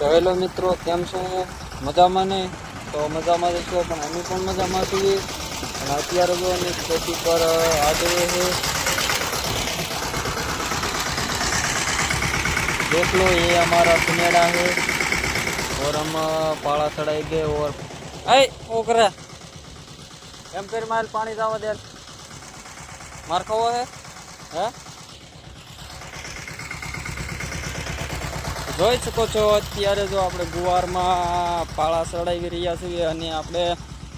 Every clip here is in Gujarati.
તો હેલો મિત્રો, કેમ છો? મજામાં ને? તો મજામાં રહેશો, પણ અમે પણ મજામાં છીએ. અને અત્યારે જો અમે ખેતી પર આવીએ છે। देख लो, ये हमारा सुनेड़ा है और हम पाला चढ़ाई गए। और ऐ ओकरा एम कर माल पानी जावा दे मार खाओ है હે જોઈ શકો છો અત્યારે જો આપણે ગુવારમાં પાળા ચડાવી રહ્યા છીએ અને આપણે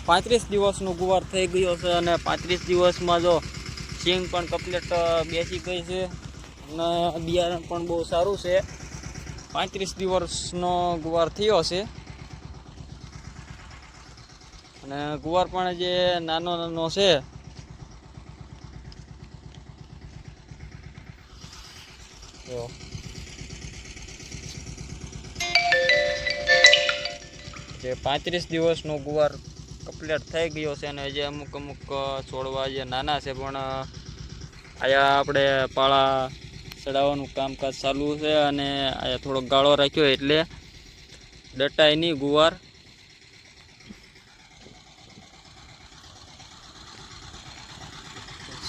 35 દિવસનો ગુવાર થઈ ગયો છે અને 35 દિવસમાં જો સિંગ પણ કમ્પ્લીટ બેસી ગઈ છે અને બિયારણ પણ બહુ સારું છે। 35 દિવસનો ગુવાર થયો છે અને ગુવાર પણ જે નાનો નાનો છે તો જે 35 દિવસનો ગુવાર કમ્પ્લીટ થઈ ગયો છે અને જે અમુક અમુક છોડવા જે નાના છે પણ આયા આપણે પાળા ચડાવવાનું કામકાજ ચાલુ છે અને આયા થોડો ગાળો રાખ્યો એટલે ડટાઈ ની ગુવાર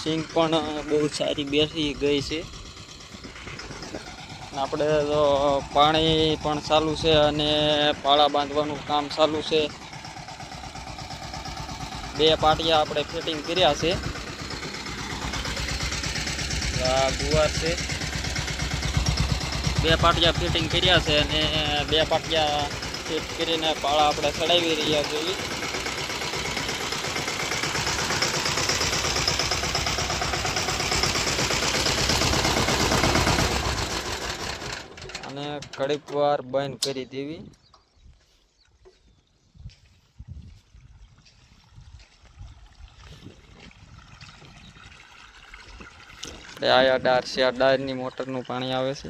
સિંગ પણ બહુ સારી બેસી ગઈ છે। આપણે તો પાણી પણ ચાલુ છે અને પાળા બાંધવાનું કામ ચાલુ છે। બે પાટિયા આપણે ફિટિંગ કર્યા છે। આ ગુવાર છે, બે પાટિયા ફિટિંગ કર્યા છે અને બે પાટિયા ફિટ કરીને પાળા આપણે ચડાવી રહ્યા છીએ। અને ઘડીક વાર બંધ કરી દેવી। આયા ડાર છે, આ ડારની મોટરનું પાણી આવે છે।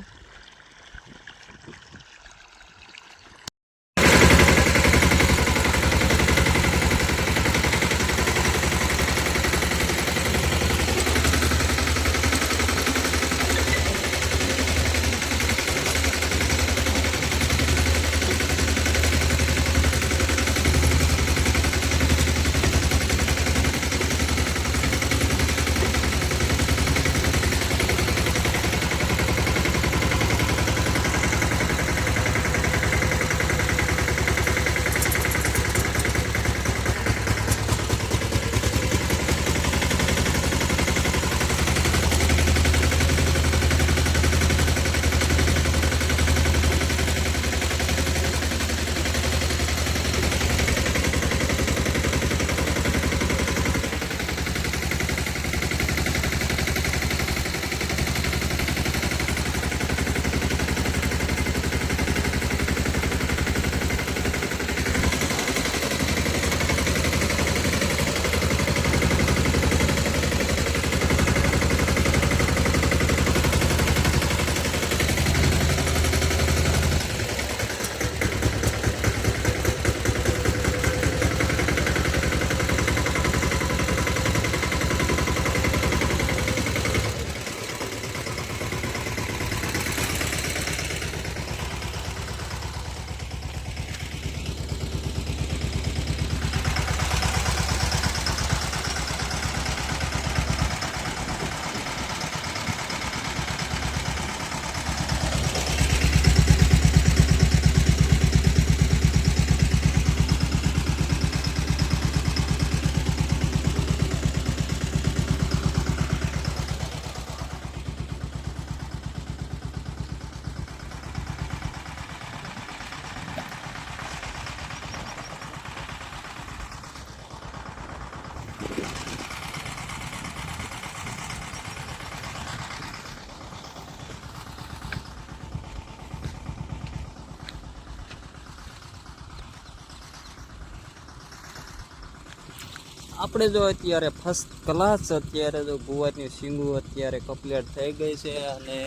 આપણે જો અત્યારે ફર્સ્ટ ક્લાસ અત્યારે જો ગુવારની સિંગુ અત્યારે કમ્પ્લીટ થઈ ગઈ છે અને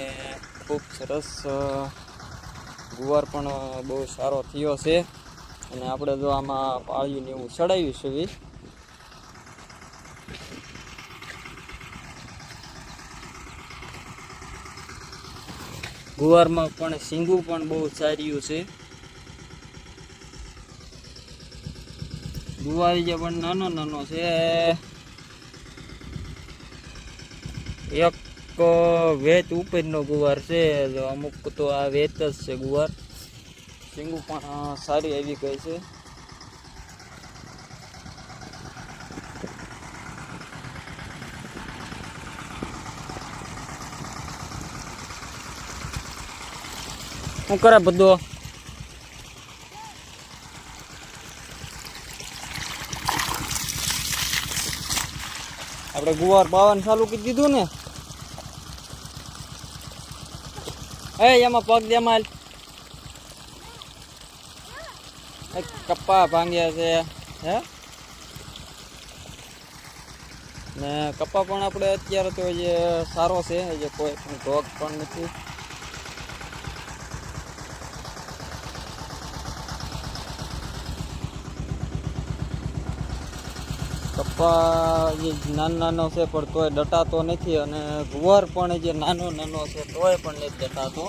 ખૂબ સરસ ગુવાર પણ બહુ સારો થયો છે અને આપણે જો આમાં પાળીને એવું ચડાવ્યું છે। ગુવારમાં પણ સિંગુ પણ બહુ સારું છે। ગુવાર જે પણ નાનો નાનો છે. એક વેચ ઉપરનો ગુવાર છે. અમુક તો આ વેચ જ છે ગુવાર. શીંગું પણ સારી આવી ગઈ છે. શું કરે બધો? આપણે ગુવાર પાવાનું ચાલુ કરી દીધું ને. એમાં પગ દે માલ. કપ્પા ભાંગ્યા છે હે ને કપ્પા પણ આપણે અત્યારે તો જે સારો છે, જે કોઈ પણ ઢોક પણ નથી. કપ્પા જે નાનો નાનો છે પણ તોય ડટાતો નથી, અને ગુવાર પણ જે નાનો નાનો છે તોય પણ નથી ડટાતો.